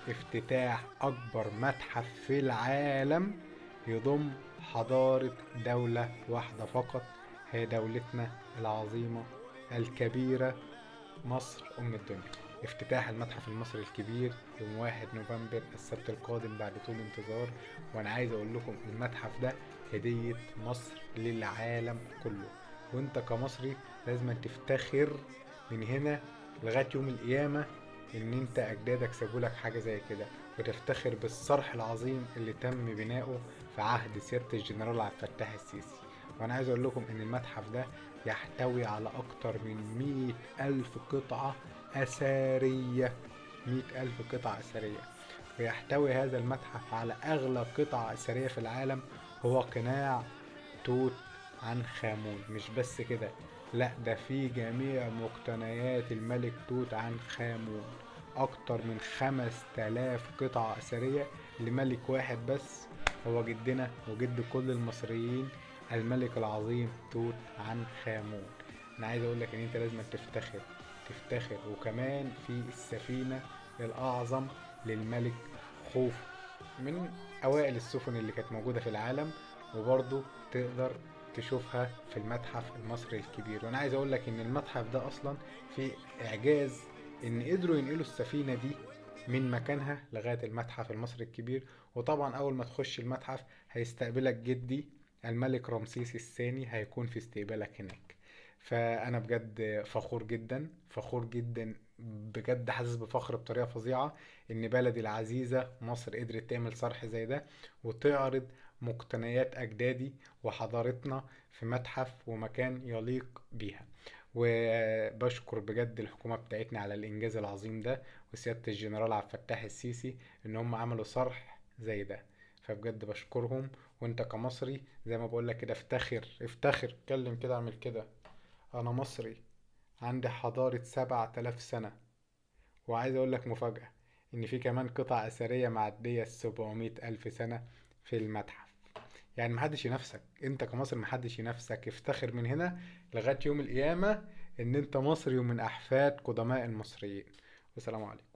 افتتاح أكبر متحف في العالم يضم حضارة دولة واحدة فقط، هي دولتنا العظيمة الكبيرة مصر أم الدنيا. افتتاح المتحف المصري الكبير يوم 1 نوفمبر السبت القادم بعد طول انتظار. وأنا عايز أقول لكم المتحف ده هدية مصر للعالم كله، وانت كمصري لازم تفتخر من هنا لغاية يوم القيامة ان انت اجدادك سابولك حاجة زي كده، وتفتخر بالصرح العظيم اللي تم بناؤه في عهد سيادة الجنرال عبد الفتاح السيسي. وانا عايز اقول لكم ان المتحف ده يحتوي على اكتر من 100,000 قطعة اثرية، 100,000 قطعة اثرية. ويحتوي هذا المتحف على اغلى قطعة اثرية في العالم، هو قناع توت عنخ آمون. مش بس كده، لا ده في جميع مقتنيات الملك توت عنخ آمون، اكتر من 5000 قطعة اثرية لملك واحد بس، هو جدنا وجد كل المصريين، الملك العظيم توت عنخ آمون. انا عايز اقول لك ان انت لازم تفتخر، تفتخر. وكمان في السفينة الاعظم للملك خوفو، من اوائل السفن اللي كانت موجودة في العالم، وبرضه تقدر تشوفها في المتحف المصري الكبير. وانا عايز اقول لك ان المتحف ده اصلا في اعجاز ان قدروا ينقلوا السفينة دي من مكانها لغاية المتحف المصري الكبير. وطبعا اول ما تخش المتحف هيستقبلك جدي الملك رمسيس الثاني، هيكون في استقبالك هناك. فانا بجد فخور جدا، فخور جدا بجد، حاسس بفخر بطريقة فظيعة ان بلدي العزيزة مصر قدرت تعمل صرح زي ده، وتعرض مقتنيات أجدادي وحضارتنا في متحف ومكان يليق بيها. وبشكر بجد الحكومة بتاعتنا على الإنجاز العظيم ده، وسيادة الجنرال عبد الفتاح السيسي إن هم عملوا صرح زي ده، فبجد بشكرهم. وانت كمصري زي ما بقولك كده افتخر، افتخر، اتكلم كده، اعمل كده. انا مصري عندي حضارة 7000 سنة. وعايز اقولك مفاجأة، ان في كمان قطع اثرية معدية 700 الف سنة في المتحف. يعني محدش ينافسك، انت كمصري محدش ينافسك. افتخر من هنا لغاية يوم القيامة ان انت مصري ومن احفاد قدماء المصريين. والسلام عليكم.